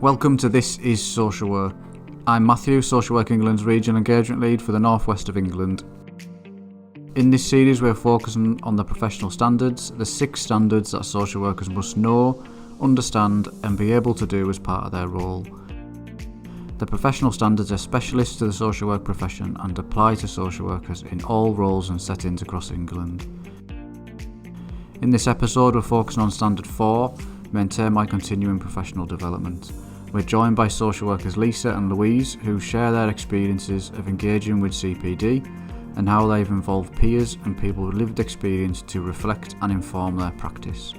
Welcome to This is Social Work. I'm Matthew, Social Work England's Regional Engagement Lead for the North West of England. In this series we're focusing on the professional standards, the 6 standards that social workers must know, understand and be able to do as part of their role. The professional standards are specialists to the social work profession and apply to social workers in all roles and settings across England. In this episode we're focusing on Standard 4, Maintain My Continuing Professional Development. We're joined by social workers Lisa and Louise, who share their experiences of engaging with CPD and how they've involved peers and people with lived experience to reflect and inform their practice.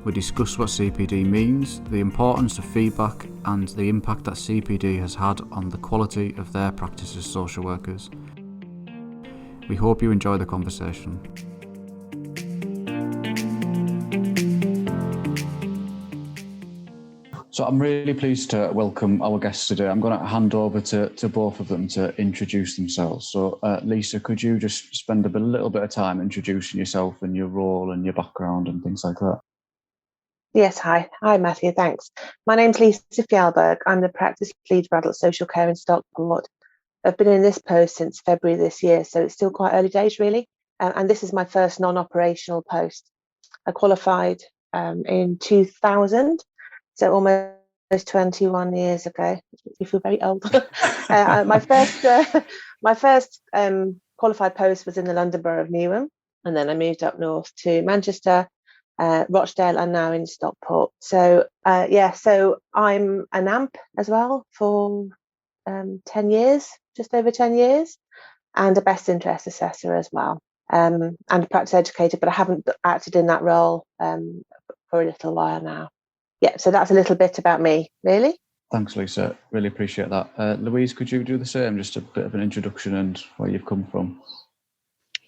We discuss what CPD means, the importance of feedback and the impact that CPD has had on the quality of their practice as social workers. We hope you enjoy the conversation. So I'm really pleased to welcome our guests today. I'm going to hand over to both of them to introduce themselves. So Lisa, could you just spend a little bit of time introducing yourself and your role and your background and things like that? Yes, hi Matthew, thanks. My name's Lisa Fjellberg. I'm the practice lead for adult social care in Stockport. I've been in this post since February this year, so it's still quite early days really. And this is my first non-operational post. I qualified in 2000. So almost 21 years ago. You feel very old. My first qualified post was in the London Borough of Newham, and then I moved up north to Manchester, Rochdale, and now in Stockport. So so I'm an AMP as well for 10 years, just over 10 years, and a best interest assessor as well, and a practice educator, but I haven't acted in that role for a little while now. Yeah, so that's a little bit about me, really. Thanks, Lisa. Really appreciate that. Louise, could you do the same? Just a bit of an introduction and where you've come from.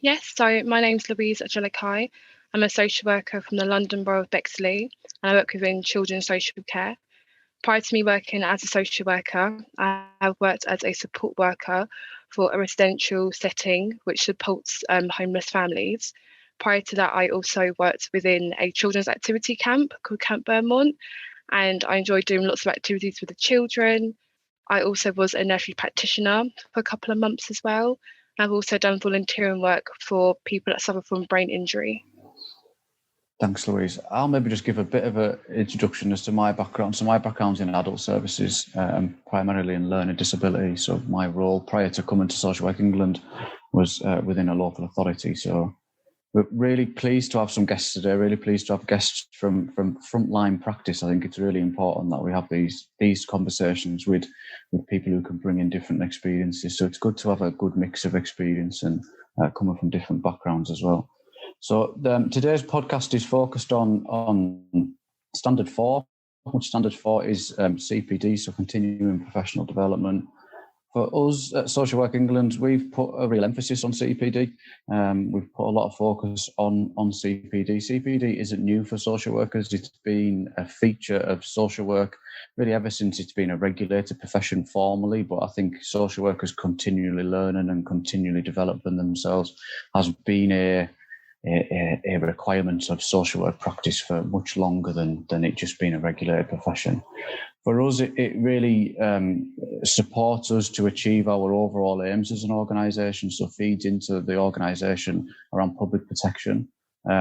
Yes, so my name's Louise Ajulakai. I'm a social worker from the London Borough of Bexley, and I work within children's social care. Prior to me working as a social worker, I have worked as a support worker for a residential setting which supports homeless families. Prior to that, I also worked within a children's activity camp called Camp Vermont, and I enjoyed doing lots of activities with the children. I also was a nursery practitioner for a couple of months as well. I've also done volunteering work for people that suffer from brain injury. Thanks, Louise. I'll maybe just give a bit of an introduction as to my background. So my background's in adult services, primarily in learning disability. So my role prior to coming to Social Work England was within a local authority. So we're really pleased to have some guests today, really pleased to have guests from frontline practice. I think it's really important that we have these conversations with people who can bring in different experiences. So it's good to have a good mix of experience and coming from different backgrounds as well. So today's podcast is focused on Standard 4, which Standard 4 is CPD, so Continuing Professional Development. For us at Social Work England, we've put a real emphasis on CPD. We've put a lot of focus on CPD. CPD isn't new for social workers. It's been a feature of social work really ever since it's been a regulated profession formally, but I think social workers continually learning and continually developing themselves has been a requirement of social work practice for much longer than it just being a regulated profession. For us, it really supports us to achieve our overall aims as an organisation, so feeds into the organisation around public protection.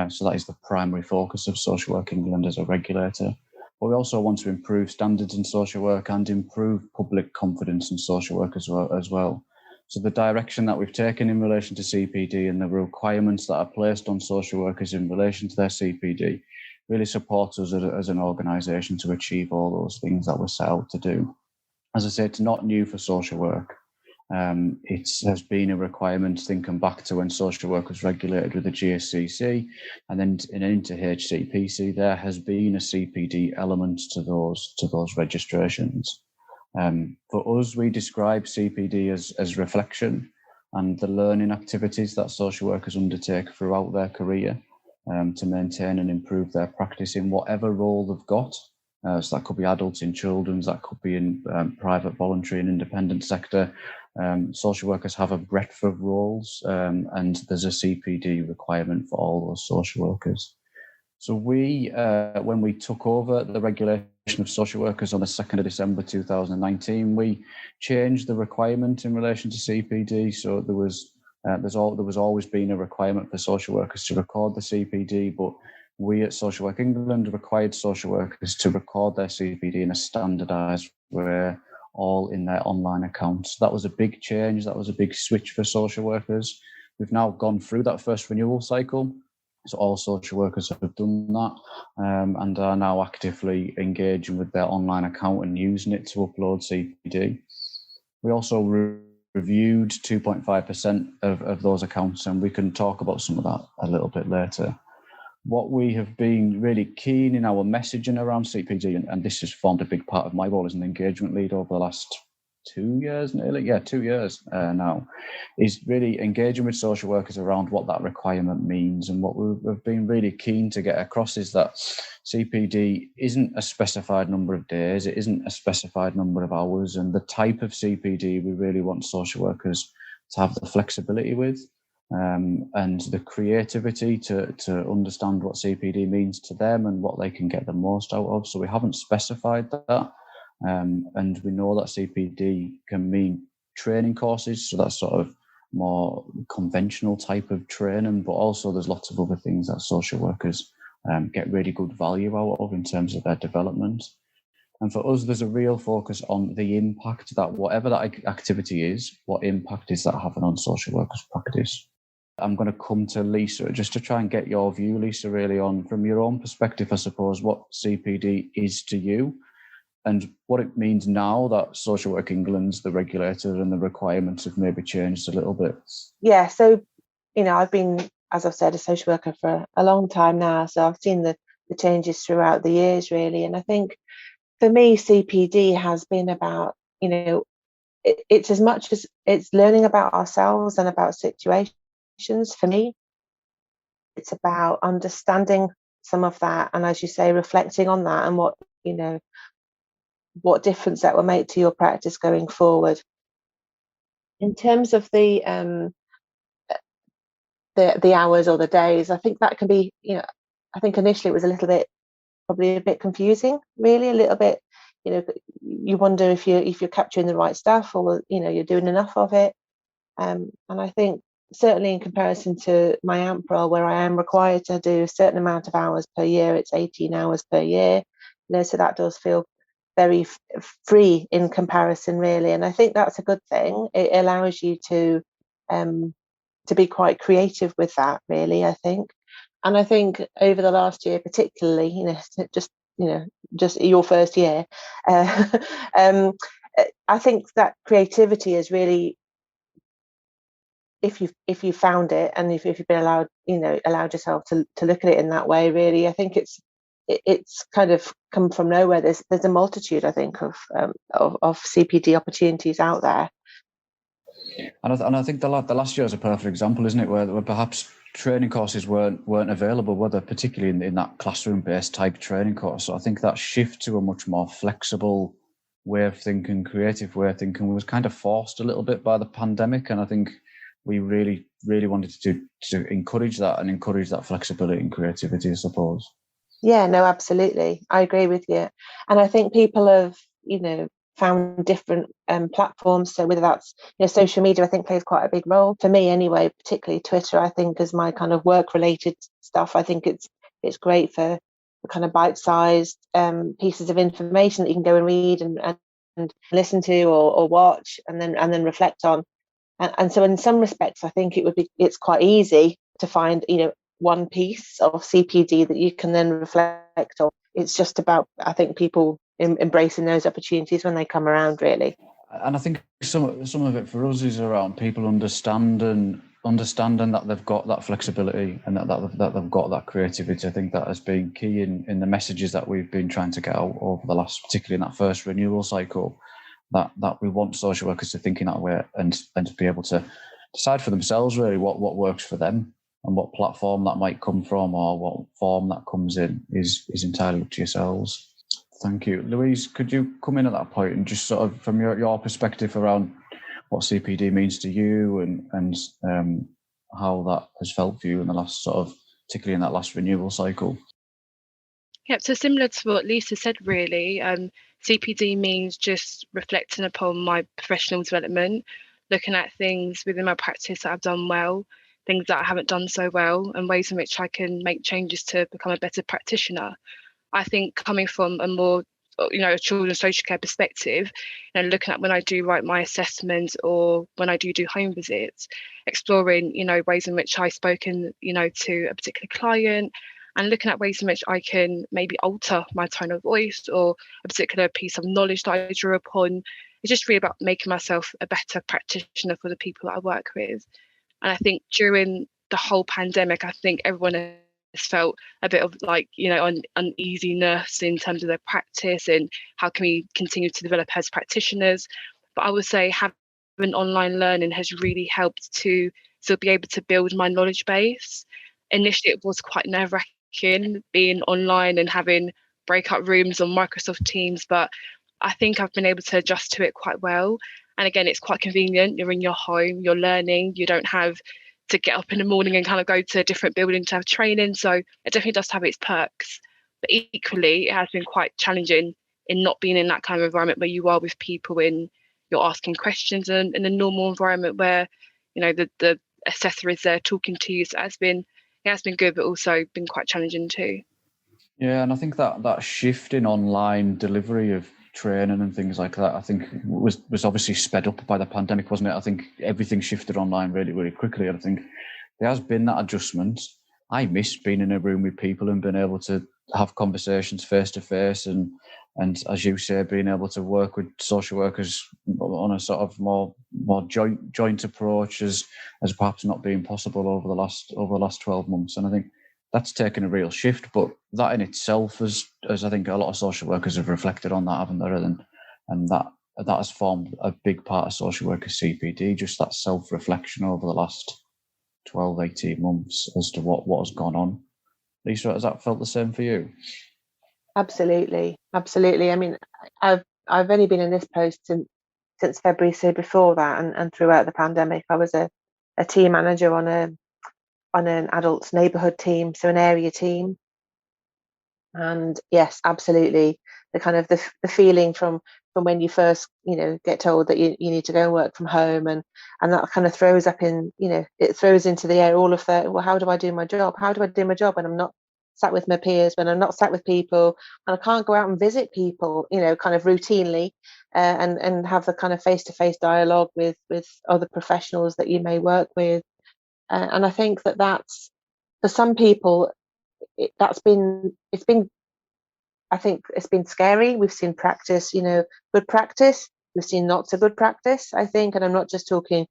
So that is the primary focus of Social Work England as a regulator. But we also want to improve standards in social work and improve public confidence in social work as well. So the direction that we've taken in relation to CPD and the requirements that are placed on social workers in relation to their CPD really supports us as an organisation to achieve all those things that we're set out to do. As I say, it's not new for social work. It has been a requirement thinking back to when social work was regulated with the GSCC and then into HCPC. There has been a CPD element to those registrations. For us, we describe CPD as reflection and the learning activities that social workers undertake throughout their career to maintain and improve their practice in whatever role they've got. So that could be adults in children's, that could be in private, voluntary and independent sector. Social workers have a breadth of roles and there's a CPD requirement for all those social workers. So we, when we took over the regulation of social workers on the 2nd of December 2019, we changed the requirement in relation to CPD. So there was always been a requirement for social workers to record the CPD, but we at Social Work England required social workers to record their CPD in a standardised way, all in their online accounts. That was a big change. That was a big switch for social workers. We've now gone through that first renewal cycle. So all social workers have done that and are now actively engaging with their online account and using it to upload CPD. We also reviewed 2.5% of those accounts, and we can talk about some of that a little bit later. What we have been really keen in our messaging around CPD, and this has formed a big part of my role as an engagement lead over the last 2 years nearly, 2 years now, is really engaging with social workers around what that requirement means. And what we've been really keen to get across is that CPD isn't a specified number of days, it isn't a specified number of hours, and the type of CPD we really want social workers to have the flexibility with and the creativity to understand what CPD means to them and what they can get the most out of. So we haven't specified that. And we know that CPD can mean training courses, so that's sort of more conventional type of training, but also there's lots of other things that social workers get really good value out of in terms of their development. And for us, there's a real focus on the impact that whatever that activity is, what impact is that having on social workers' practice? I'm going to come to Lisa just to try and get your view, Lisa, really on, from your own perspective, I suppose, what CPD is to you and what it means now that Social Work England's the regulator and the requirements have maybe changed a little bit. Yeah, so, I've been, as I've said, a social worker for a long time now, so I've seen the changes throughout the years, really. And I think for me, CPD has been about, it's as much as it's learning about ourselves and about situations. For me, it's about understanding some of that, and as you say, reflecting on that and what difference that will make to your practice going forward. In terms of the hours or the days, I think that can be, I think initially it was probably a bit confusing, really, a little bit. You wonder if you're capturing the right stuff or you're doing enough of it. And I think certainly in comparison to my AMP role, where I am required to do a certain amount of hours per year, it's 18 hours per year. So that does feel very free in comparison, really. And I think that's a good thing. It allows you to be quite creative with that, really, I think. And I think over the last year, particularly, just your first year, I think that creativity is really, if you found it and if you've been allowed yourself to look at it in that way, really, I think it's kind of come from nowhere. There's a multitude, I think, of CPD opportunities out there. And I think the last year is a perfect example, isn't it, where perhaps training courses weren't available, whether particularly in that classroom-based type training course. So I think that shift to a much more flexible way of thinking, creative way of thinking, was kind of forced a little bit by the pandemic. And I think we really, really wanted to encourage that and encourage that flexibility and creativity, I suppose. Yeah, no, absolutely. I agree with you. And I think people have, found different platforms. So whether that's, social media, I think plays quite a big role for me anyway, particularly Twitter, I think, as my kind of work related stuff. I think it's great for kind of bite-sized pieces of information that you can go and read and listen to or watch and then reflect on. And so in some respects, I think it's quite easy to find, one piece of CPD that you can then reflect on. It's just about, I think, people embracing those opportunities when they come around, really. And I think some of it for us is around people understanding that they've got that flexibility and that they've got that creativity. I think that has been key in the messages that we've been trying to get out over the last, particularly in that first renewal cycle, that we want social workers to think in that way and to be able to decide for themselves really what works for them. And what platform that might come from or what form that comes in is entirely up to yourselves. Thank you. Louise, could you come in at that point and just sort of from your perspective around what CPD means to you and how that has felt for you in the last particularly in that last renewal cycle? Yeah, so similar to what Lisa said, really, CPD means just reflecting upon my professional development, looking at things within my practice that I've done well, things that I haven't done so well, and ways in which I can make changes to become a better practitioner. I think coming from a more, children's social care perspective, looking at when I do write my assessments or when I do home visits, exploring, ways in which I've spoken, to a particular client, and looking at ways in which I can maybe alter my tone of voice or a particular piece of knowledge that I drew upon. It's just really about making myself a better practitioner for the people that I work with. And I think during the whole pandemic, I think everyone has felt a bit of like, uneasiness in terms of their practice and how can we continue to develop as practitioners. But I would say having online learning has really helped to still be able to build my knowledge base. Initially, it was quite nerve-wracking being online and having breakout rooms on Microsoft Teams, but I think I've been able to adjust to it quite well. And again, it's quite convenient. You're in your home, you're learning, you don't have to get up in the morning and kind of go to a different building to have training. So it definitely does have its perks. But equally, it has been quite challenging in not being in that kind of environment where you are with people and you're asking questions and in a normal environment where, the assessor is there talking to you. So it has been good, but also been quite challenging too. Yeah, and I think that shift in online delivery of training and things like that, I think was obviously sped up by the pandemic, wasn't it? I think everything shifted online really, really quickly. And I think there has been that adjustment. I miss being in a room with people and being able to have conversations face to face, and as you say, being able to work with social workers on a sort of more joint approach as perhaps not being possible over the last 12 months. And I think that's taken a real shift, but that in itself as I think a lot of social workers have reflected on that, haven't they? And that has formed a big part of social worker CPD, just that self-reflection over the last 12, 18 months as to what has gone on. Lisa, has that felt the same for you? Absolutely. I mean, I've only been in this post since February, so before that and throughout the pandemic, I was a team manager on an adults neighbourhood team, so an area team. And yes, absolutely, the kind of the feeling from when you first get told that you need to go and work from home, and that kind of throws up it throws into the air all of that. Well, how do I do my job when I'm not sat with my peers, when I'm not sat with people, and I can't go out and visit people kind of routinely, and have the kind of face-to-face dialogue with other professionals that you may work with. And I think that's, for some people, I think it's been scary. We've seen practice, good practice. We've seen not so good practice, I think. And I'm not just talking,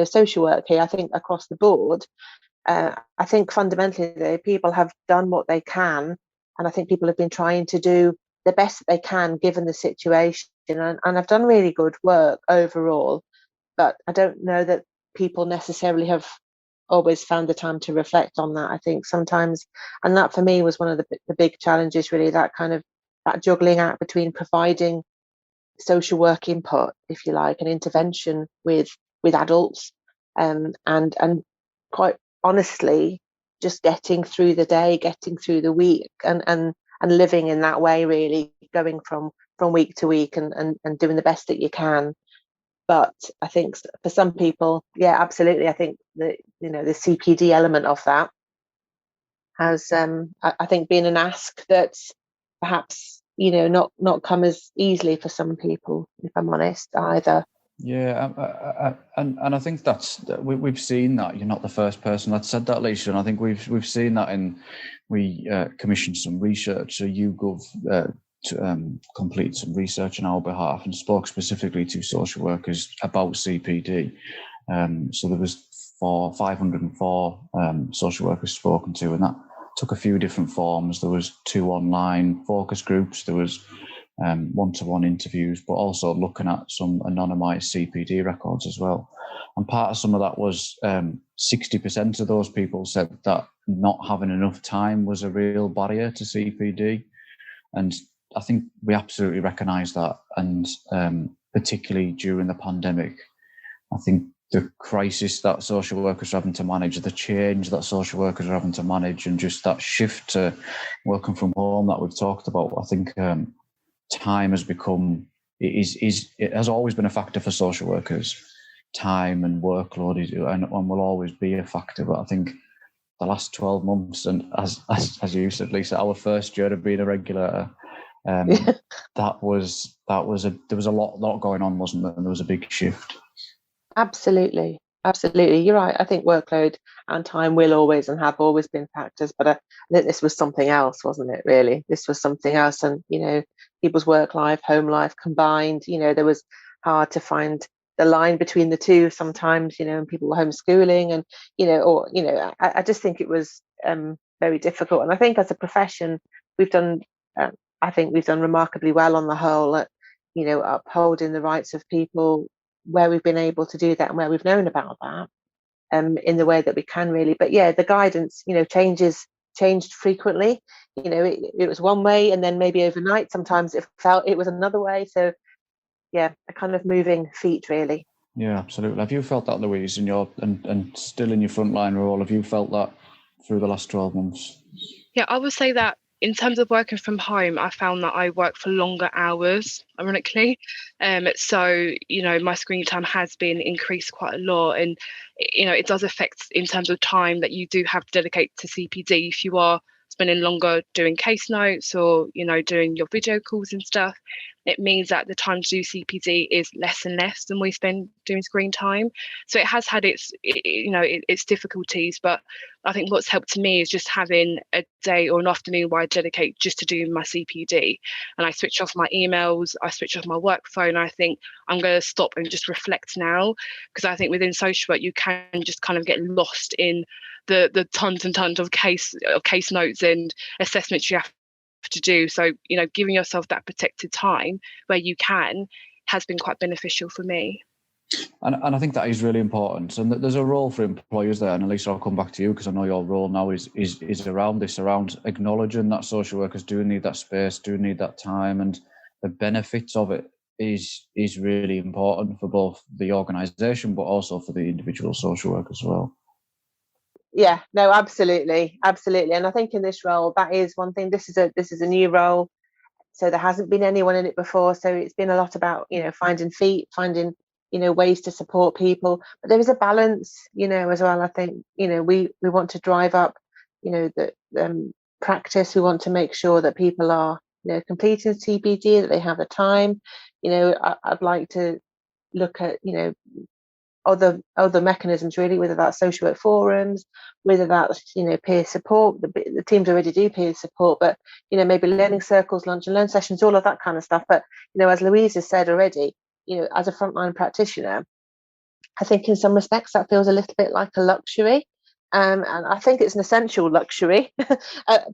social work here. I think across the board. I think fundamentally, though, people have done what they can. And I think people have been trying to do the best that they can given the situation. And have done really good work overall. But I don't know that people necessarily have always found the time to reflect on that. I think sometimes, and that for me was one of the big challenges, really, that kind of that juggling act between providing social work input, if you like, and intervention with adults, and quite honestly, just getting through the day, getting through the week, and living in that way, really, going from week to week, and doing the best that you can. But I think for some people, yeah, absolutely. I think the CPD element of that has, I think, been an ask that's perhaps not come as easily for some people, if I'm honest, either. Yeah, and I think we've seen that. You're not the first person that said that, Lisa, and I think we've seen that we commissioned some research. So YouGov completed some research on our behalf and spoke specifically to social workers about CPD. So there was 504 social workers spoken to, and that took a few different forms. There was 2 online focus groups. There was one-to-one interviews, but also looking at some anonymised CPD records as well. And part of some of that was 60% of those people said that not having enough time was a real barrier to CPD. And I think we absolutely recognise that. And particularly during the pandemic, I think the crisis that social workers are having to manage, the change that social workers are having to manage, and just that shift to working from home that we've talked about. I think time has become, it has always been a factor for social workers. Time and workload and will always be a factor. But I think the last 12 months, and as you said, Lisa, our first year of being a regulator, there was a lot going on, wasn't there? And there was a big shift. Absolutely. You're right. I think workload and time will always and have always been factors, but I think this was something else, wasn't it, really? This was something else. And, people's work life, home life combined, there was hard to find the line between the two sometimes, and people were homeschooling and, I just think it was very difficult. And I think as a profession, we've done, I think we've done remarkably well on the whole at, upholding the rights of people where we've been able to do that and where we've known about that in the way that we can really. But yeah, the guidance, changed frequently. It was one way, and then maybe overnight sometimes it felt it was another way. So yeah, a kind of moving feet really. Yeah, absolutely. Have you felt that, Louise, in your and still in your frontline role? Have you felt that through the last 12 months? Yeah, I would say that in terms of working from home, I found that I work for longer hours, ironically. So, my screen time has been increased quite a lot. And, it does affect in terms of time that you do have to dedicate to CPD if you are spending longer doing case notes or, doing your video calls and stuff. It means that the time to do CPD is less and less than we spend doing screen time. So it has had its difficulties, but I think what's helped me is just having a day or an afternoon where I dedicate just to doing my CPD, and I switch off my emails, I switch off my work phone. I think I'm going to stop and just reflect now, because I think within social work you can just kind of get lost in the tons and tons of case notes and assessments you have to do. So giving yourself that protected time where you can has been quite beneficial for me. And I think that is really important. And there's a role for employers there. And Lisa, I'll come back to you because I know your role now is around acknowledging that social workers do need that space, do need that time, and the benefits of it is really important for both the organisation but also for the individual social worker as well. Yeah, no, absolutely. And I think in this role, that is one thing. This is a new role, so there hasn't been anyone in it before. So it's been a lot about finding ways to support people. But there is a balance, as well. I think we want to drive up, the practice. We want to make sure that people are completing CPD, that they have the time. I'd like to look at other mechanisms really, whether that's social work forums, whether that's peer support. The teams already do peer support, but maybe learning circles, lunch and learn sessions, all of that kind of stuff. But as Louise has said already, as a frontline practitioner, I think in some respects that feels a little bit like a luxury, and I think it's an essential luxury.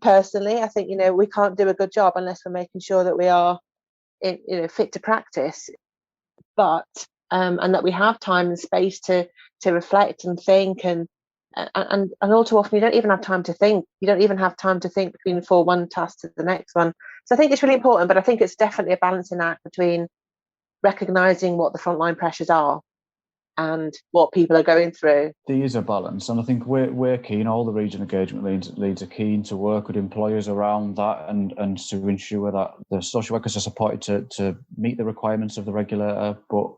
Personally, I think we can't do a good job unless we're making sure that we are fit to practice, but and that we have time and space to reflect and think, and all too often you don't even have time to think. You don't even have time to think between one task to the next one. So I think it's really important, but I think it's definitely a balancing act between recognizing what the frontline pressures are and what people are going through. There is a balance, and I think we're keen, all the region engagement leads are keen to work with employers around that and to ensure that the social workers are supported to meet the requirements of the regulator, but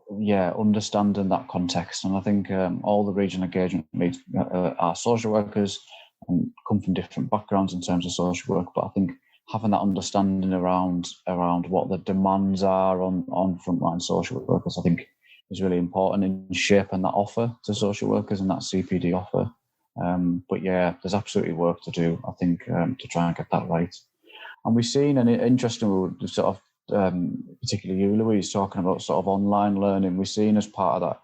understanding that context. And I think all the region engagement leads are social workers and come from different backgrounds in terms of social work, but I think having that understanding around what the demands are on frontline social workers, I think is really important in shaping that offer to social workers and that CPD offer. But there's absolutely work to do, I think, to try and get that right. And we've seen an interesting sort of, particularly you, Louise, talking about sort of online learning. We've seen as part of that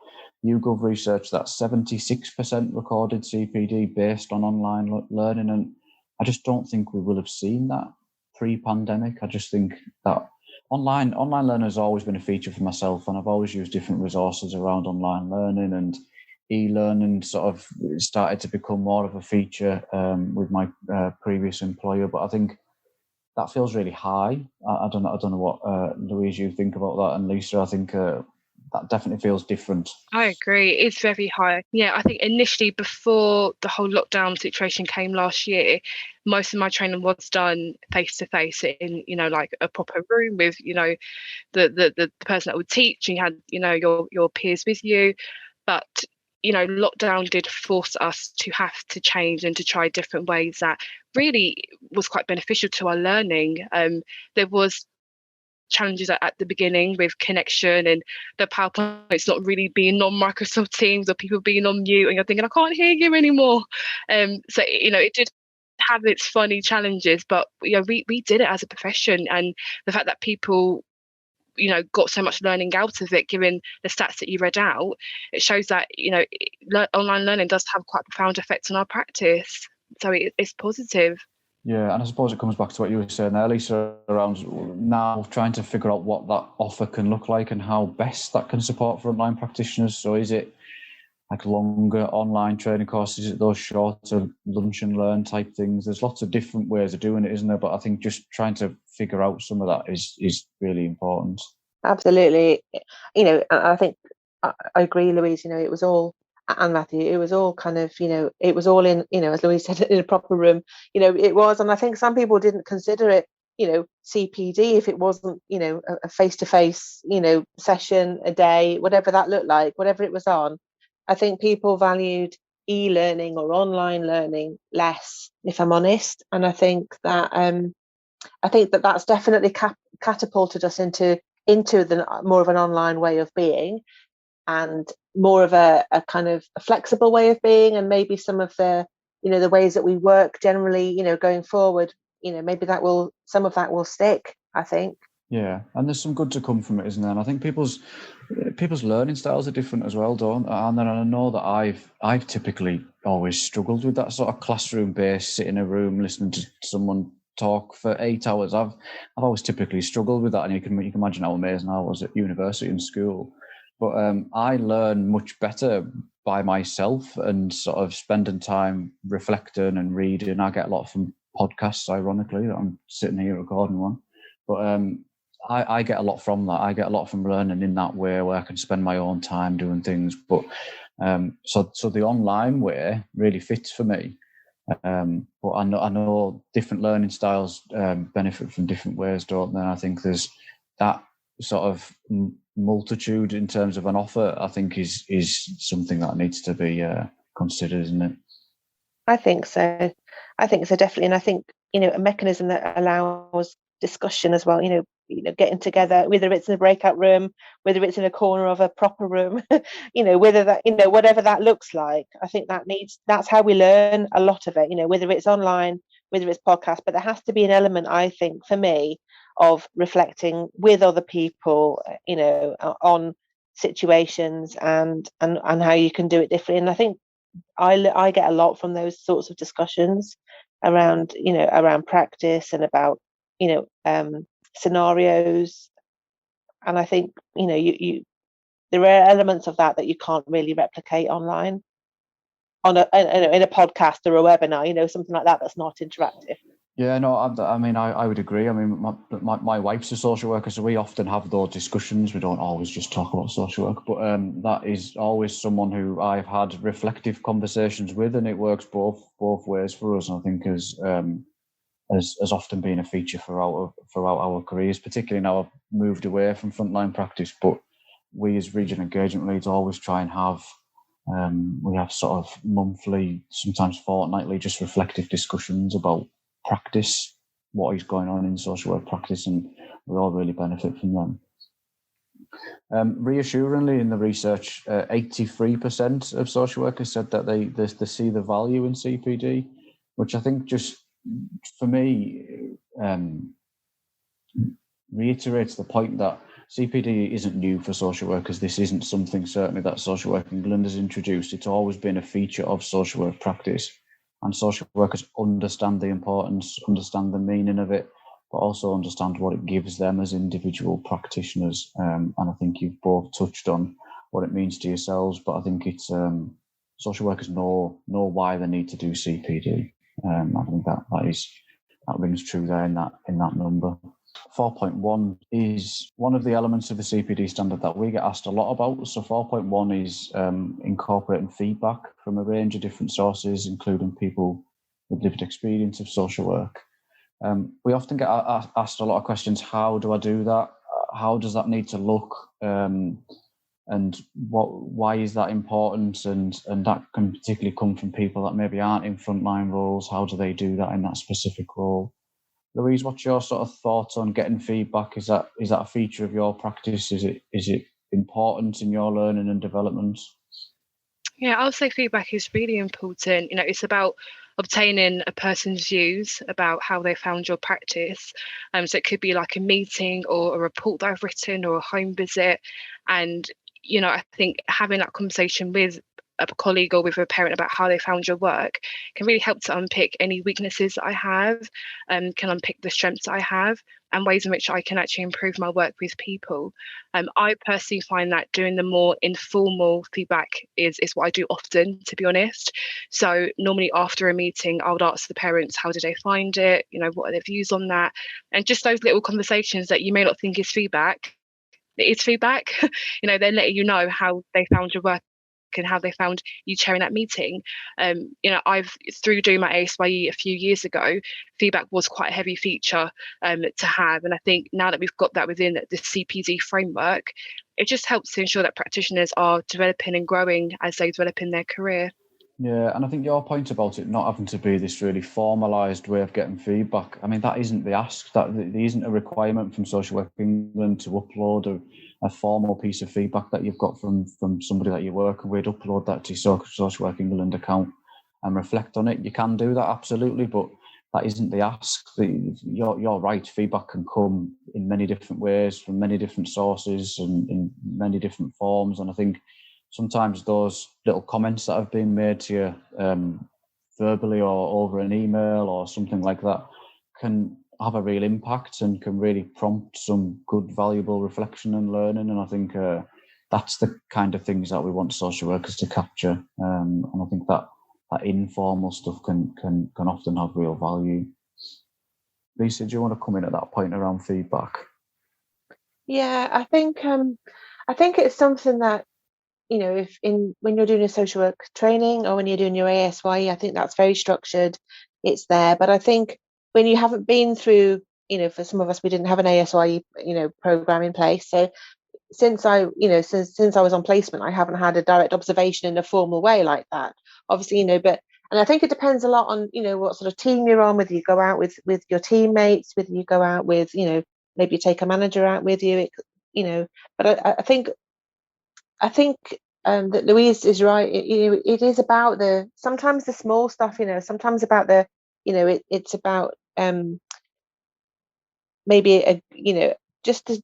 YouGov research that 76% recorded CPD based on online learning. And I just don't think we will have seen that pre-pandemic. I just think that Online learning has always been a feature for myself, and I've always used different resources around online learning, and e-learning sort of started to become more of a feature with my previous employer. But I think that feels really high. I don't know what Louise, you think about that, and Lisa, I think that definitely feels different. I agree. It's very high. Yeah, I think initially before the whole lockdown situation came last year, most of my training was done face to face in, like a proper room with, the person that would teach. You had, your peers with you. But, lockdown did force us to have to change and to try different ways that really was quite beneficial to our learning. There was challenges at the beginning with connection and the PowerPoint's not really being on Microsoft Teams or people being on mute and you're thinking, I can't hear you anymore. So, it did have its funny challenges, but we did it as a profession, and the fact that people got so much learning out of it, given the stats that you read out, it shows that online learning does have quite profound effects on our practice. So it's positive. Yeah, and I suppose it comes back to what you were saying there, Lisa, around now trying to figure out what that offer can look like and how best that can support frontline practitioners. So is it like longer online training courses? Is it those shorter lunch and learn type things? There's lots of different ways of doing it, isn't there? But I think just trying to figure out some of that is really important. Absolutely. I think I agree, Louise. It was all, and Matthew, it was all kind of, it was all in, as Louise said, in a proper room. It was, and I think some people didn't consider it, CPD if it wasn't, a face-to-face, session a day, whatever that looked like, whatever it was on. I think people valued e-learning or online learning less, if I'm honest. And I think that that's definitely catapulted us into the more of an online way of being, and more of a kind of a flexible way of being, and maybe some of the the ways that we work generally going forward, maybe some of that will stick, I think. Yeah, and there's some good to come from it, isn't there? And I think people's learning styles are different as well, don't they? And then I know that I've typically always struggled with that sort of classroom based, sit in a room listening to someone talk for 8 hours. I've always typically struggled with that, and you can imagine how amazing I was at university and school. But I learn much better by myself and sort of spending time reflecting and reading. I get a lot from podcasts, ironically, that I'm sitting here recording one. But I get a lot from that. I get a lot from learning in that way, where I can spend my own time doing things. But so the online way really fits for me. But I know different learning styles benefit from different ways, don't they? And I think there's that sort of multitude in terms of an offer, I think is something that needs to be considered, isn't it? I think so. Definitely. And I think, a mechanism that allows discussion as well, getting together, whether it's in a breakout room, whether it's in a corner of a proper room, whether that, whatever that looks like. I think that's how we learn a lot of it, whether it's online, whether it's podcast, but there has to be an element, I think, for me, of reflecting with other people, on situations and how you can do it differently. And I think I get a lot from those sorts of discussions around practice and about scenarios. And I think you there are elements of that you can't really replicate online on in a podcast or a webinar, something like that that's not interactive. Yeah, no, I would agree. I mean, my wife's a social worker, so we often have those discussions. We don't always just talk about social work, but that is always someone who I've had reflective conversations with, and it works both ways for us. And I think has often been a feature throughout our careers, particularly now I've moved away from frontline practice. But we as regional engagement leads always try and have we have sort of monthly, sometimes fortnightly, just reflective discussions about practice, what is going on in social work practice, and we all really benefit from them. Reassuringly, in the research, 83% of social workers said that they see the value in CPD, which I think just, for me, reiterates the point that CPD isn't new for social workers. This isn't something certainly that Social Work England has introduced. It's always been a feature of social work practice. And social workers understand the importance, understand the meaning of it, but also understand what it gives them as individual practitioners. And I think you've both touched on what it means to yourselves, but I think it's social workers know why they need to do CPD. I think that rings true there in that number. 4.1 is one of the elements of the CPD standard that we get asked a lot about. So 4.1 is incorporating feedback from a range of different sources, including people with lived experience of social work. We often get asked a lot of questions. How do I do that? How does that need to look? And why is that important? And that can particularly come from people that maybe aren't in frontline roles. How do they do that in that specific role? Louise, what's your sort of thoughts on getting feedback? Is that a feature of your practice? Is it important in your learning and development? Yeah, I'll say feedback is really important. It's about obtaining a person's views about how they found your practice. So it could be like a meeting or a report that I've written or a home visit. And, I think having that conversation with a colleague or with a parent about how they found your work can really help to unpick any weaknesses that I have, can unpick the strengths that I have and ways in which I can actually improve my work with people. I personally find that doing the more informal feedback is what I do often, to be honest. So normally after a meeting, I would ask the parents, how did they find it? What are their views on that? And just those little conversations that you may not think is feedback, it is feedback. They're letting you know how they found your work and how they found you chairing that meeting. I've, through doing my ASYE a few years ago, feedback was quite a heavy feature to have. And I think now that we've got that within the CPD framework, it just helps to ensure that practitioners are developing and growing as they develop in their career. Yeah, and I think your point about it not having to be this really formalised way of getting feedback, I mean, that isn't the ask. That there isn't a requirement from Social Work England to upload a formal piece of feedback that you've got from somebody that you're working with. Upload that to your Social Work England account and reflect on it. You can do that, absolutely, but that isn't the ask. You're right, feedback can come in many different ways, from many different sources and in many different forms. And I think sometimes those little comments that have been made to you verbally or over an email or something like that can have a real impact and can really prompt some good, valuable reflection and learning. And I think that's the kind of things that we want social workers to capture. And I think that informal stuff can often have real value. Lisa, do you want to come in at that point around feedback? Yeah, I think it's something that, when you're doing a social work training or when you're doing your ASYE, I think that's very structured. It's there. But I think when you haven't been through, for some of us, we didn't have an ASYE, program in place. So since I was on placement, I haven't had a direct observation in a formal way like that. Obviously, and I think it depends a lot on, what sort of team you're on, whether you go out with your teammates, whether you go out with, maybe you take a manager out with you, but I think that Louise is right. It is about sometimes the small stuff, sometimes about it's about maybe just the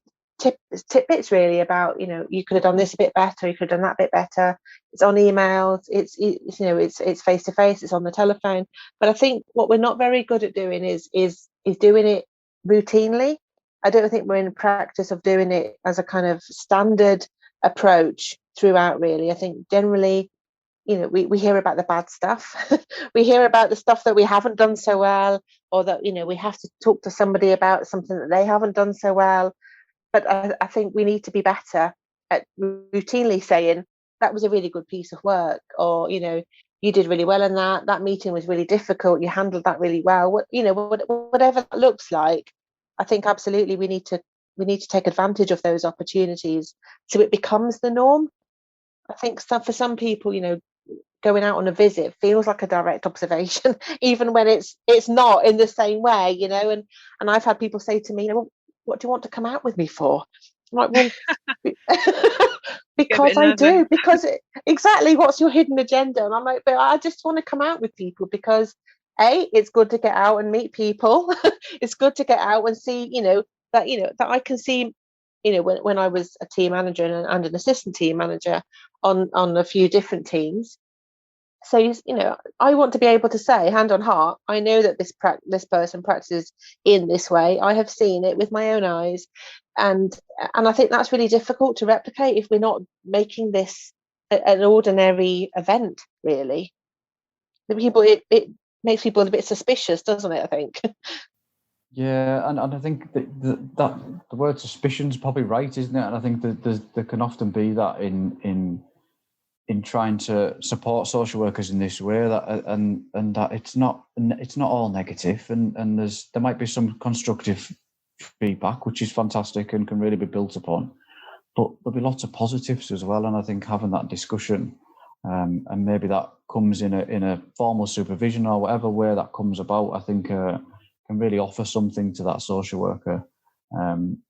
tidbits really about, you could have done this a bit better, you could have done that a bit better. It's on emails, it's face to face, it's on the telephone. But I think what we're not very good at doing is doing it routinely. I don't think we're in practice of doing it as a kind of standard approach throughout, really. I think generally, we hear about the bad stuff. We hear about the stuff that we haven't done so well, or that, we have to talk to somebody about something that they haven't done so well. But I think we need to be better at routinely saying, that was a really good piece of work, or, you did really well in that meeting was really difficult, you handled that really well. Whatever that looks like, I think absolutely we need to take advantage of those opportunities so it becomes the norm. I think for some people, going out on a visit feels like a direct observation, even when it's not in the same way, and I've had people say to me, well, what do you want to come out with me for? I'm like, well, because I do, because exactly, what's your hidden agenda? And I'm like, but I just want to come out with people because it's good to get out and meet people. It's good to get out and see, that I can see, when I was a team manager and an assistant team manager on a few different teams. So, I want to be able to say, hand on heart, I know that this person practices in this way. I have seen it with my own eyes. And I think that's really difficult to replicate if we're not making this an ordinary event, really. It makes people a bit suspicious, doesn't it, I think? Yeah, and I think that the word suspicion's probably right, isn't it? And I think that there can often be that in trying to support social workers in this way, that and that it's not all negative, and there might be some constructive feedback, which is fantastic and can really be built upon, but there'll be lots of positives as well. And I think having that discussion, and maybe that comes in a formal supervision or whatever way that comes about, I think can really offer something to that social worker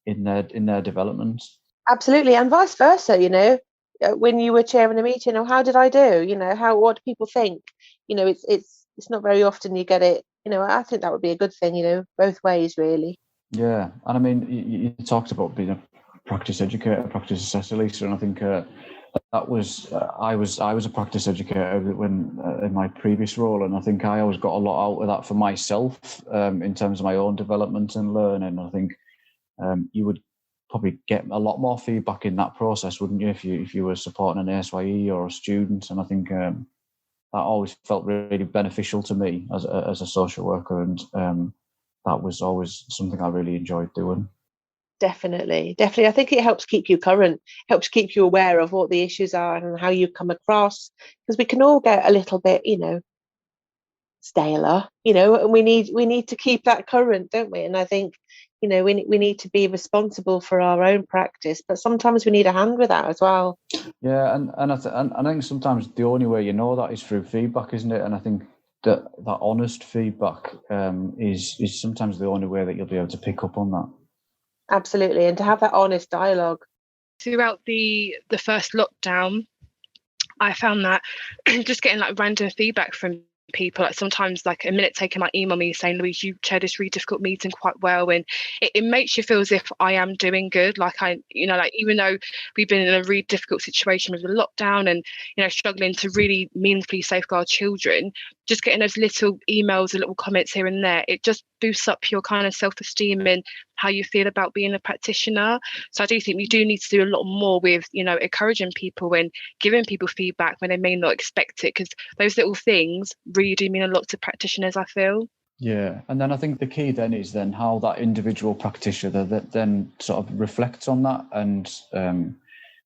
in their development. Absolutely, and vice versa. When you were chairing a meeting, or how did I do? What do people think? It's not very often you get it. I think that would be a good thing. Both ways, really. Yeah, and I mean, you talked about being a practice educator, practice assessor, Lisa, and I think that was I was a practice educator when in my previous role, and I think I always got a lot out of that for myself in terms of my own development and learning. I think you would probably get a lot more feedback in that process, wouldn't you, if you were supporting an ASYE or a student? And I think that always felt really beneficial to me as a social worker, and that was always something I really enjoyed doing. Definitely. I think it helps keep you current, helps keep you aware of what the issues are and how you come across, because we can all get a little bit, staler, and we need to keep that current, don't we? And I think, we need to be responsible for our own practice, but sometimes we need a hand with that as well. Yeah, and I think sometimes the only way you know that is through feedback, isn't it? And I think that honest feedback is sometimes the only way that you'll be able to pick up on that. Absolutely, and to have that honest dialogue. Throughout the first lockdown, I found that just getting like random feedback from people, like sometimes like a minute taken might email me saying, Louise, you chaired this really difficult meeting quite well, and it makes you feel as if I am doing good, like even though we've been in a really difficult situation with the lockdown and struggling to really meaningfully safeguard children, just getting those little emails and little comments here and there, it just boosts up your kind of self-esteem and how you feel about being a practitioner. So I do think we do need to do a lot more with encouraging people and giving people feedback when they may not expect it, because those little things really do mean a lot to practitioners, I feel. Yeah, and then I think the key then is how that individual practitioner that then sort of reflects on that and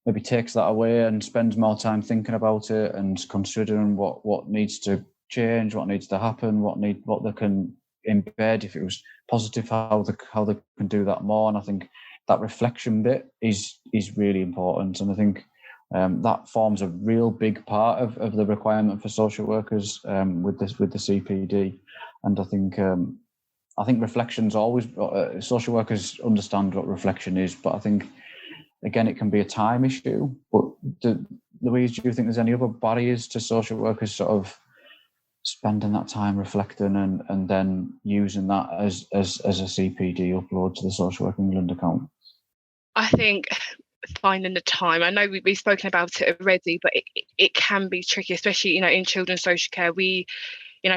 maybe takes that away and spends more time thinking about it and considering what needs to change, what needs to happen, what they can embed if it was positive, how they can do that more. And I think that reflection bit is really important, and I think that forms a real big part of the requirement for social workers with the CPD. And I think reflection's always social workers understand what reflection is, but I think again it can be a time issue. But Louise, do you think there's any other barriers to social workers sort of spending that time reflecting and then using that as a CPD upload to the Social Work England account? I think finding the time. I know we've spoken about it already, but it can be tricky, especially in children's social care. We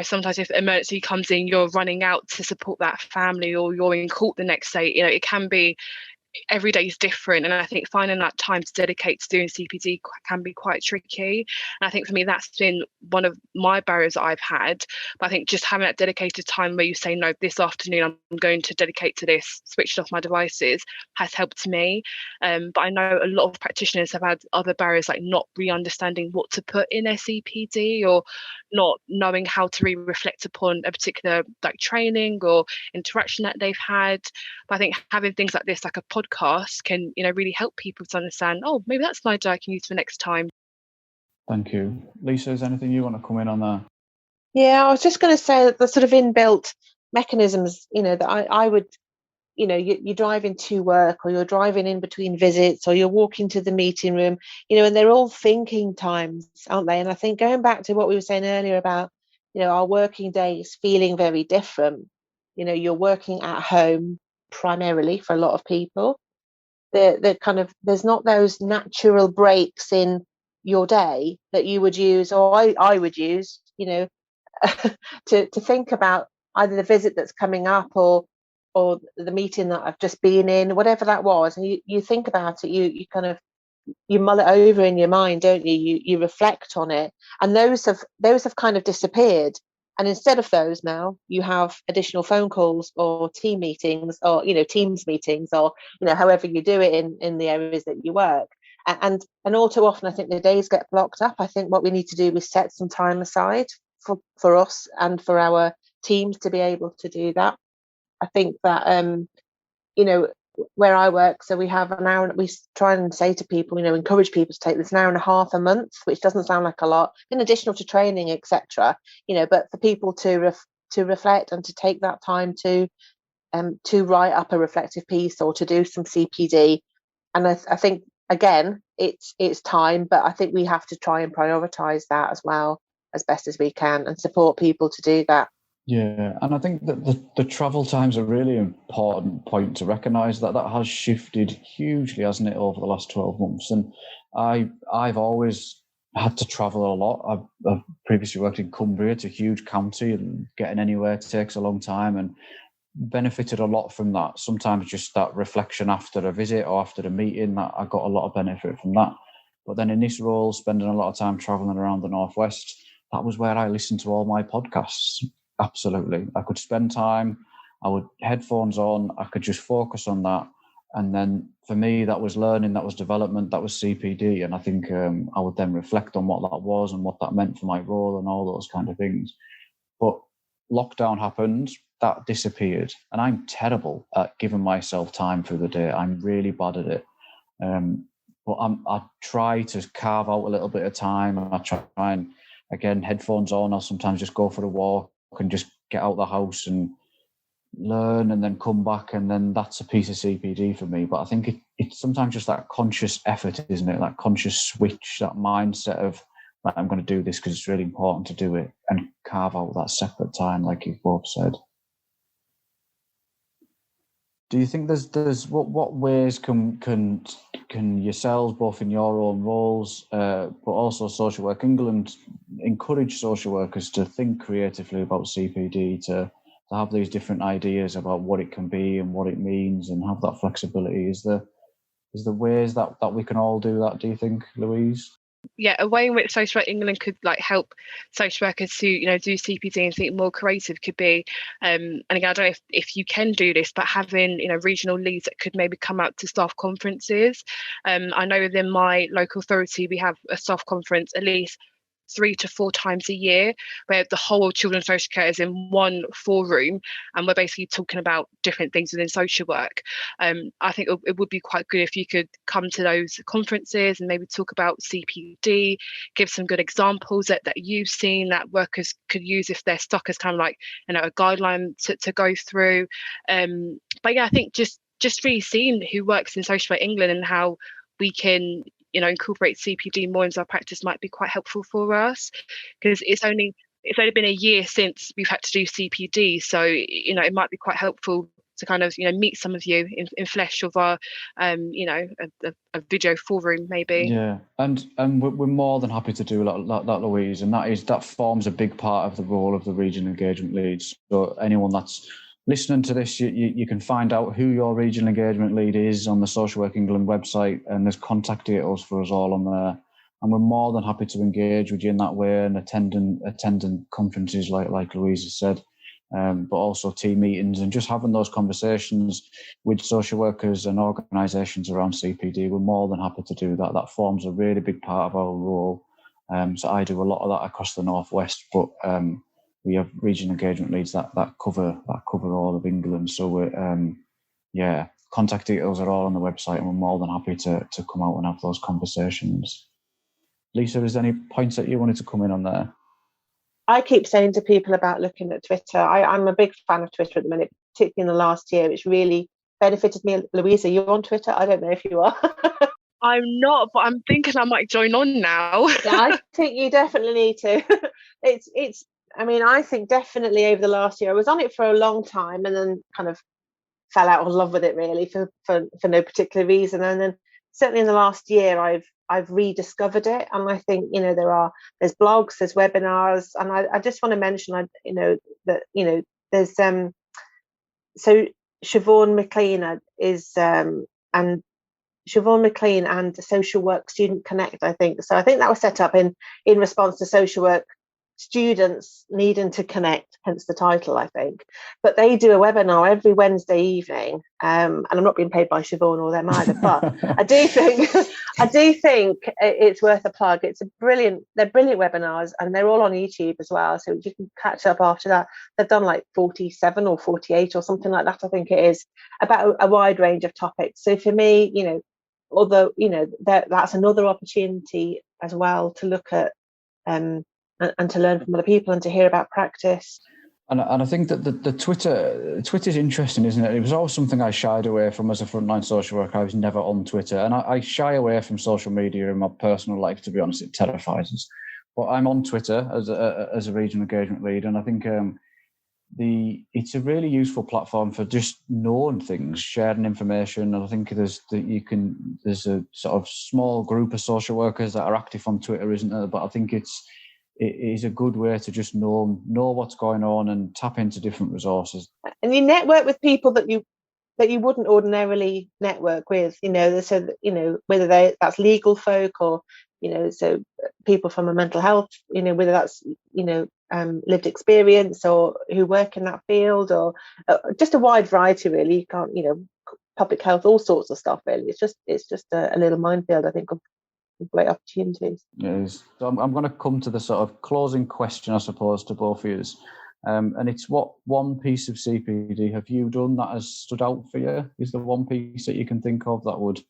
sometimes if emergency comes in, you're running out to support that family, or you're in court the next day. It can be, every day is different, and I think finding that time to dedicate to doing CPD can be quite tricky. And I think for me that's been one of my barriers that I've had. But I think just having that dedicated time where you say, no, this afternoon I'm going to dedicate to this, switched off my devices, has helped me. But I know a lot of practitioners have had other barriers, like not really understanding what to put in their CPD, or not knowing how to really reflect upon a particular like training or interaction that they've had. But I think having things like this, like a podcast, can really help people to understand, oh, maybe that's an idea I can use for next time. Thank you. Lisa, is anything you want to come in on that? Yeah, I was just going to say that the sort of inbuilt mechanisms, that I would, you're driving to work, or you're driving in between visits, or you're walking to the meeting room, and they're all thinking times, aren't they? And I think going back to what we were saying earlier about, our working days feeling very different, you're working at home primarily for a lot of people. The kind of, there's not those natural breaks in your day that you would use, or I would use, to think about either the visit that's coming up, or the meeting that I've just been in, whatever that was, and you think about it, you kind of, you mull it over in your mind, don't you? You reflect on it, and those have kind of disappeared. And instead of those now, you have additional phone calls or team meetings or, Teams meetings or, however you do it in the areas that you work. And all too often, I think the days get blocked up. I think what we need to do is set some time aside for us and for our teams to be able to do that. I think that, where I work, so we have an hour, and we try and say to people, encourage people to take this an hour and a half a month, which doesn't sound like a lot, in addition to training, etc. But for people to reflect and to take that time to write up a reflective piece or to do some CPD. And I think again, it's time, but I think we have to try and prioritise that as well as best as we can and support people to do that. Yeah, and I think that the travel time's a really important point to recognise that has shifted hugely, hasn't it, over the last 12 months? And I've always had to travel a lot. I've previously worked in Cumbria. It's a huge county, and getting anywhere takes a long time, and benefited a lot from that. Sometimes just that reflection after a visit or after a meeting, that I got a lot of benefit from that. But then in this role, spending a lot of time traveling around the Northwest, that was where I listened to all my podcasts. Absolutely. I could spend time, I would headphones on, I could just focus on that. And then for me, that was learning, that was development, that was CPD. And I think I would then reflect on what that was and what that meant for my role and all those kind of things. But lockdown happened, that disappeared. And I'm terrible at giving myself time through the day. I'm really bad at it. But I try to carve out a little bit of time. I try and, again, headphones on, I'll sometimes just go for a walk and just get out the house and learn and then come back, and then that's a piece of CPD for me. But I think it's sometimes just that conscious effort, isn't it? That conscious switch, that mindset of, right, I'm going to do this because it's really important to do it, and carve out that separate time, like you've both said. Do you think there's what ways can yourselves, both in your own roles, but also Social Work England, encourage social workers to think creatively about CPD, to have these different ideas about what it can be and what it means, and have that flexibility? Is there ways that we can all do that, do you think, Louise? Yeah, a way in which Social Work England could help social workers to do CPD and think more creative could be, and again, I don't know if you can do this, but having regional leads that could maybe come out to staff conferences. I know within my local authority we have a staff conference at least 3 to 4 times a year, where the whole of children's social care is in one forum, and we're basically talking about different things within social work. I think it would be quite good if you could come to those conferences and maybe talk about CPD, give some good examples that you've seen that workers could use if they're stuck as kind of a guideline to go through. But yeah, I think just really seeing who works in Social Work England and how we can incorporate CPD more into our practice might be quite helpful for us, because it's only been a year since we've had to do CPD, so it might be quite helpful to kind of meet some of you in flesh of our a video forum maybe. Yeah, and we're more than happy to do that, Louise, and that forms a big part of the role of the regional engagement leads. So anyone that's listening to this, you can find out who your regional engagement lead is on the Social Work England website, and there's contact details for us all on there. And we're more than happy to engage with you in that way, and attending conferences like Louise has said, but also team meetings, and just having those conversations with social workers and organisations around CPD. We're more than happy to do that. That forms a really big part of our role. So I do a lot of that across the Northwest, but we have regional engagement leads that cover all of England. So we're contact details are all on the website, and we're more than happy to come out and have those conversations. Lisa, is there any points that you wanted to come in on there? I keep saying to people about looking at Twitter. I'm a big fan of Twitter at the minute, particularly in the last year. It's really benefited me. Louise, are you on Twitter? I don't know if you are. I'm not, but I'm thinking I might join on now. Yeah, I think you definitely need to. It's. I mean, I think definitely over the last year, I was on it for a long time, and then kind of fell out of love with it really for no particular reason. And then certainly in the last year, I've rediscovered it, and I think there's blogs, there's webinars, and I just want to mention there's so Siobhan McLean is and Siobhan McLean and Social Work Student Connect, I think. So I think that was set up in response to social work students needing to connect, hence the title, I think. But they do a webinar every Wednesday evening, and I'm not being paid by Siobhan or them either. But I do think it's worth a plug. They're brilliant webinars, and they're all on YouTube as well, so you can catch up after that. They've done like 47 or 48 or something like that, I think it is, about a wide range of topics. So for me, although that's another opportunity as well to look at and to learn from other people and to hear about practice. And I think that the Twitter's interesting, isn't it? It was always something I shied away from as a frontline social worker. I was never on Twitter, and I shy away from social media in my personal life. To be honest, it terrifies us. But I'm on Twitter as a regional engagement lead, and I think it's a really useful platform for just knowing things, sharing information. And I think there's a sort of small group of social workers that are active on Twitter, isn't there? But I think it is a good way to just know what's going on and tap into different resources. And you network with people that you wouldn't ordinarily network with, so whether that's legal folk or so people from a mental health, whether that's lived experience or who work in that field, or just a wide variety really. You can't, public health, all sorts of stuff really. It's just a little minefield, I think, of great opportunities. Yes. So I'm going to come to the sort of closing question, I suppose, to both of you. And it's, what one piece of CPD have you done that has stood out for you? Is there one piece that you can think of that would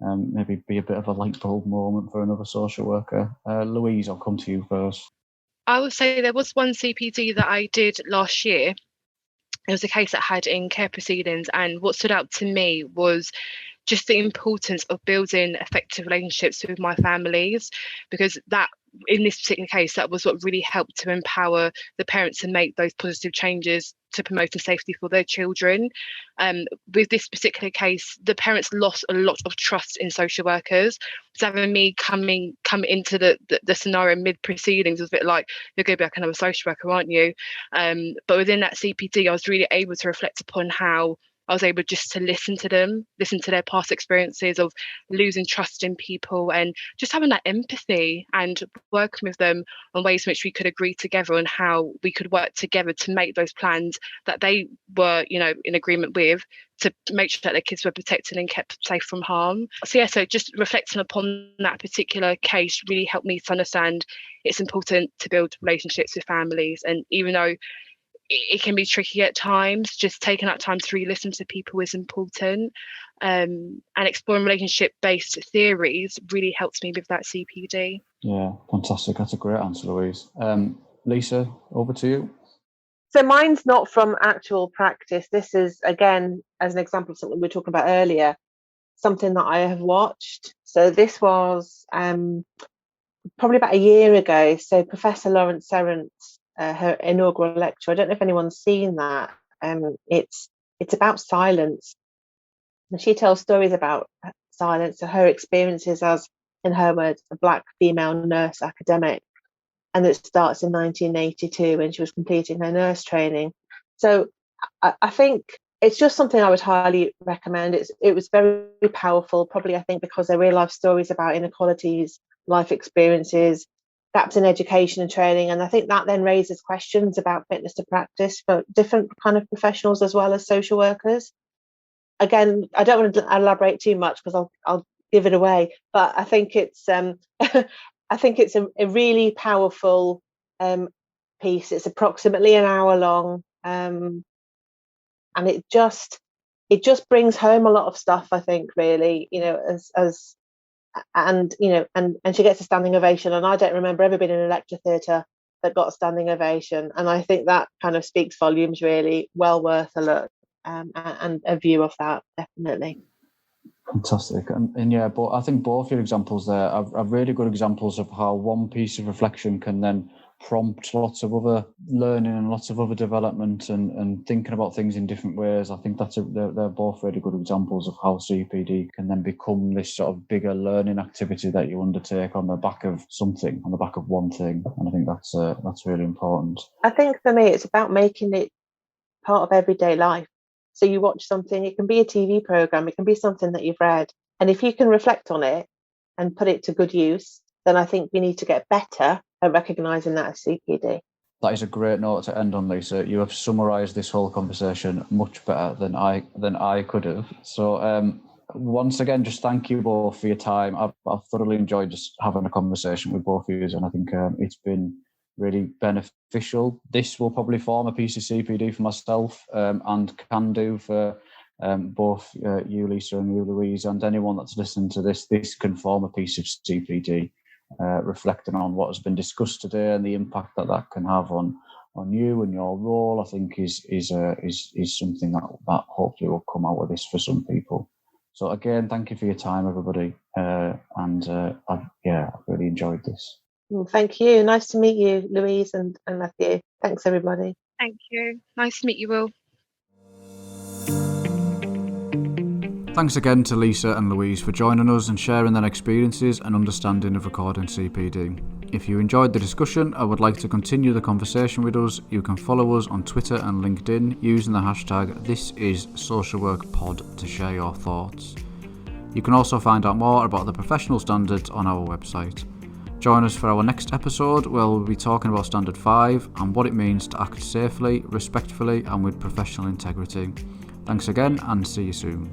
maybe be a bit of a light bulb moment for another social worker? Louise, I'll come to you first. I would say there was one CPD that I did last year. It was a case that had in care proceedings, and what stood out to me was just the importance of building effective relationships with my families, because that, in this particular case, that was what really helped to empower the parents to make those positive changes to promoting safety for their children. With this particular case, the parents lost a lot of trust in social workers. So having me come into the scenario mid proceedings was a bit like, you're going to be like another social worker, aren't you? But within that CPD, I was really able to reflect upon how I was able just to listen to them, listen to their past experiences of losing trust in people, and just having that empathy and working with them on ways in which we could agree together on how we could work together to make those plans that they were, in agreement with, to make sure that their kids were protected and kept safe from harm. So just reflecting upon that particular case really helped me to understand it's important to build relationships with families. And even though it can be tricky at times, just taking that time to really listen to people is important. And exploring relationship-based theories really helps me with that CPD. Yeah, fantastic. That's a great answer, Louise. Lisa, over to you. So mine's not from actual practice. This is, again, as an example of something we were talking about earlier, something that I have watched. So this was probably about a year ago. So Professor Lawrence Serrant's her inaugural lecture. I don't know if anyone's seen that. It's about silence, and she tells stories about silence, so her experiences as, in her words, a Black female nurse academic, and it starts in 1982 when she was completing her nurse training. So I think it's just something I would highly recommend. It was very powerful, probably I think because they're real life stories about inequalities, life experiences, gaps in education and training, and I think that then raises questions about fitness to practice for different kind of professionals as well as social workers. Again, I don't want to elaborate too much because I'll give it away, but I think it's I think it's a really powerful piece. It's approximately an hour long, and it just brings home a lot of stuff, I think, really, and she gets a standing ovation, and I don't remember ever being in a lecture theatre that got a standing ovation, and I think that kind of speaks volumes. Really well worth a look, and a view of that, definitely. Fantastic. And yeah, but I think both your examples there are really good examples of how one piece of reflection can then prompt lots of other learning and lots of other development and thinking about things in different ways. I think they're both really good examples of how CPD can then become this sort of bigger learning activity that you undertake on the back of something, on the back of one thing. And I think that's really important. I think for me, it's about making it part of everyday life. So you watch something, it can be a TV program, it can be something that you've read. And if you can reflect on it and put it to good use, then I think we need to get better recognising that as CPD. That is a great note to end on, Lisa. You have summarised this whole conversation much better than I could have. So once again, just thank you both for your time. I've thoroughly enjoyed just having a conversation with both of you, and I think it's been really beneficial. This will probably form a piece of CPD for myself, and can do for both you, Lisa, and you, Louise, and anyone that's listening to this. This can form a piece of CPD. Reflecting on what has been discussed today and the impact that can have on you and your role, I think is something that hopefully will come out of this for some people. So again, thank you for your time, everybody, and I've really enjoyed this. Well, thank you. Nice to meet you, Louise and Matthew. Thanks, everybody. Thank you. Nice to meet you all. Thanks again to Lisa and Louise for joining us and sharing their experiences and understanding of recording CPD. If you enjoyed the discussion and would like to continue the conversation with us, you can follow us on Twitter and LinkedIn using the hashtag #ThisIsSocialWorkPod to share your thoughts. You can also find out more about the professional standards on our website. Join us for our next episode where we'll be talking about Standard 5 and what it means to act safely, respectfully and with professional integrity. Thanks again and see you soon.